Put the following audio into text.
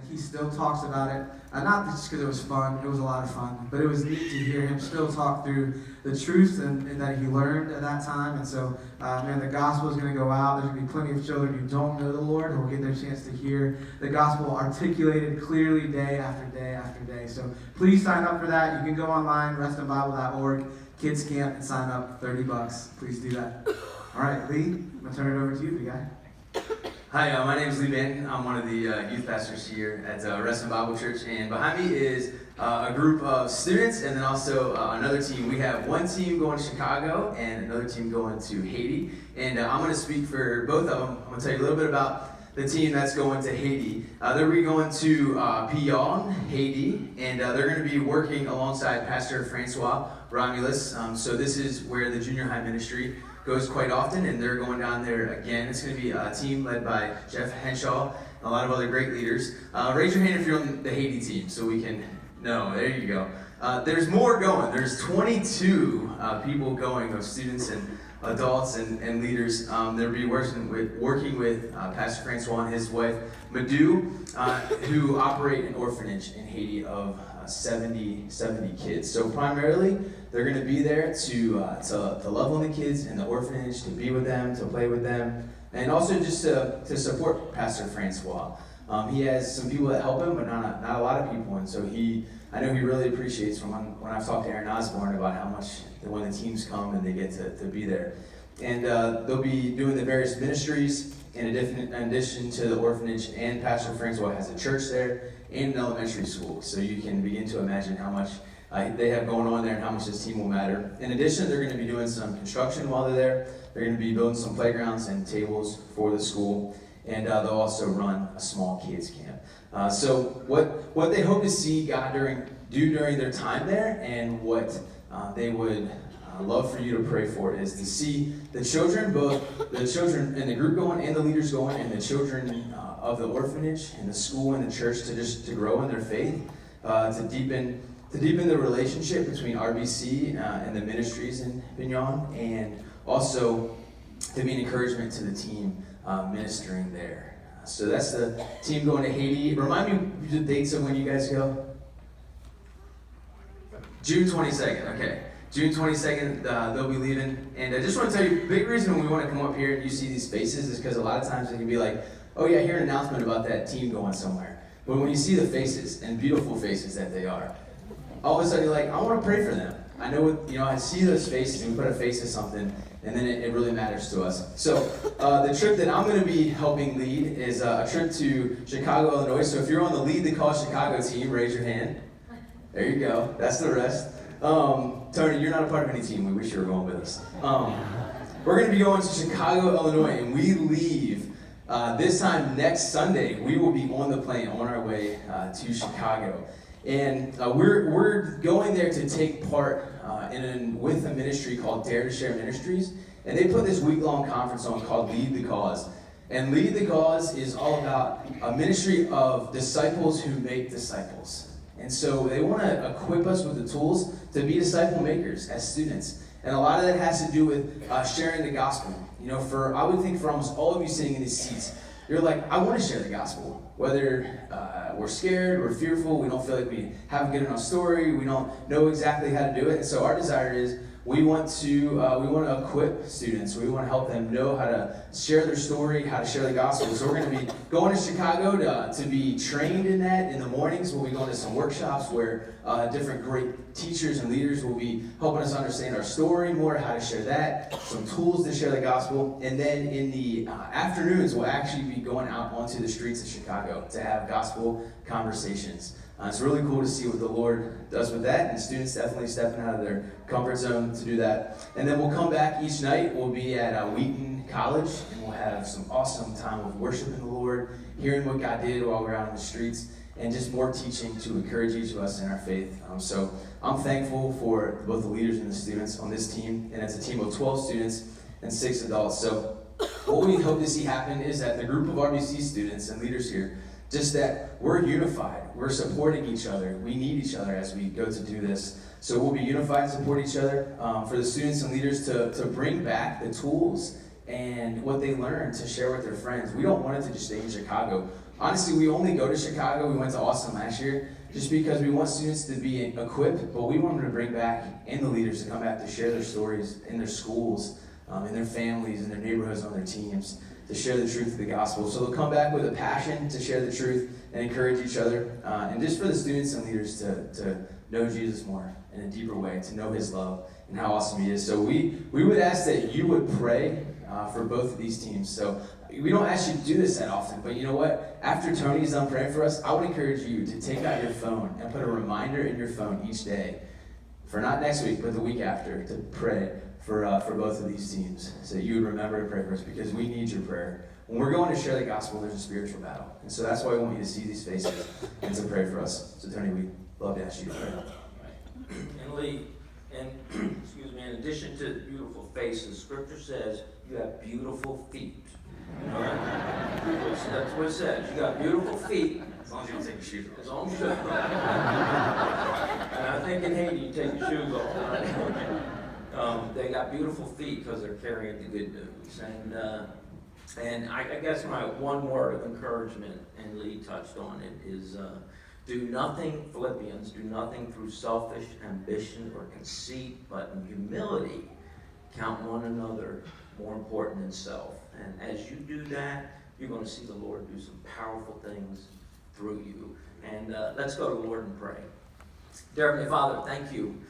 he still talks about it. Not just because it was fun, it was a lot of fun, but it was neat to hear him still talk through the truths and that he learned at that time. And so, man, the gospel is going to go out. There's going to be plenty of children who don't know the Lord who will get their chance to hear the gospel articulated clearly day after day after day. So please sign up for that. You can go online, restonbible.org, kids camp, and sign up, $30. Please do that. All right, Lee, I'm going to turn it over to you, big guy. Hi, my name is Lee Banton. I'm one of the youth pastors here at RBC Bible Church, and behind me is a group of students and then also another team. We have one team going to Chicago and another team going to Haiti, and I'm going to speak for both of them. I'm going to tell you a little bit about the team that's going to Haiti. They're going to Pillon, Haiti, and they're going to be working alongside Pastor Francois Romulus. So this is where the junior high ministry goes quite often, and they're going down there again. It's going to be a team led by Jeff Henshaw and a lot of other great leaders. Raise your hand if you're on the Haiti team so we can know. There you go. There's more going. There's 22 people going, of students and adults and leaders. They'll be working with Pastor Francois and his wife, Madhu, who operate an orphanage in Haiti of 70 kids. So primarily, they're going to be there to love on the kids in the orphanage, to be with them, to play with them, and also just to support Pastor Francois. He has some people that help him, but not a lot of people, and so I know he really appreciates when I've talked to Aaron Osborne about how much when the teams come and they get to be there. And they'll be doing the various ministries in addition to the orphanage, and Pastor Francois has a church there and an elementary school, so you can begin to imagine how much they have going on there and how much this team will matter. In addition, they're going to be doing some construction while they're there. They're going to be building some playgrounds and tables for the school, and they'll also run a small kids camp. So what they hope to see God do during their time there, and what they would love for you to pray for, is to see the children, both the children in the group going and the leaders going, and the children of the orphanage and the school and the church to grow in their faith, to deepen the relationship between RBC and the ministries in Pillon, and also to be an encouragement to the team ministering there. So that's the team going to Haiti. Remind me the dates of when you guys go. June 22nd, okay. June 22nd, they'll be leaving. And I just want to tell you, big reason we want to come up here and you see these faces is because a lot of times it can be like, oh yeah, hear an announcement about that team going somewhere. But when you see the faces, and beautiful faces that they are, all of a sudden you're like, I want to pray for them. I know, I see those faces, and we put a face to something, and then it really matters to us. So the trip that I'm going to be helping lead is a trip to Chicago, Illinois. So if you're on the Lead the Cause Chicago team, raise your hand. There you go. That's the rest. Tony, you're not a part of any team. We wish you were going with us. We're going to be going to Chicago, Illinois, and we leave this time next Sunday. We will be on the plane on our way to Chicago. And we're going there to take part with a ministry called Dare to Share Ministries. And they put this week-long conference on called Lead the Cause. And Lead the Cause is all about a ministry of disciples who make disciples. And so they want to equip us with the tools to be disciple makers as students. And a lot of that has to do with sharing the gospel. I would think for almost all of you sitting in these seats, you're like, I want to share the gospel. Whether we're scared, we're fearful, we don't feel like we have a good enough story, we don't know exactly how to do it. And so our desire is we want to equip students. We want to help them know how to share their story, how to share the gospel. So we're going to be going to Chicago to be trained in that. In the mornings, we'll be going to some workshops where different great teachers and leaders will be helping us understand our story more, how to share that, some tools to share the gospel. And then in the afternoons, we'll actually be going out onto the streets of Chicago to have gospel conversations. It's really cool to see what the Lord does with that, and students definitely stepping out of their comfort zone to do that. And then we'll come back each night. We'll be at Wheaton College, and we'll have some awesome time of worshiping the Lord, hearing what God did while we're out in the streets, and just more teaching to encourage each of us in our faith. So I'm thankful for both the leaders and the students on this team, and it's a team of 12 students and 6 adults. So what we hope to see happen is that the group of RBC students and leaders here, just that we're unified, we're supporting each other, we need each other as we go to do this. So we'll be unified and support each other. For the students and leaders to bring back the tools and what they learned to share with their friends. We don't want it to just stay in Chicago. honestly, we only go to Chicago. We went to Austin last year just because we want students to be equipped, but we want them to bring back, and the leaders to come back to share their stories in their schools, in their families, in their neighborhoods, on their teams, to share the truth of the gospel. So they'll come back with a passion to share the truth and encourage each other, and just for the students and leaders to know Jesus more in a deeper way, to know his love and how awesome he is. So we would ask that you would pray for both of these teams. So we don't ask you to do this that often, but you know what? After Tony's done praying for us, I would encourage you to take out your phone and put a reminder in your phone each day, for not next week, but the week after, to pray for both of these teams, so that you would remember to pray for us, because we need your prayer. When we're going to share the gospel, there's a spiritual battle. And so that's why we want you to see these faces and to pray for us. So Tony, we'd love to ask you to pray. And Lee, excuse me, in addition to beautiful faces, Scripture says you have beautiful feet. All right? That's what it says. You got beautiful feet. As long as you don't take your shoes off. As long as you don't. And I think in Haiti, you take your shoes off. Right? They got beautiful feet because they're carrying the good news. And I guess my one word of encouragement, and Lee touched on it, is do nothing, Philippians, do nothing through selfish ambition or conceit, but in humility count one another more important than self. And as you do that, you're going to see the Lord do some powerful things through you. And let's go to the Lord and pray. Dear Heavenly Father, thank you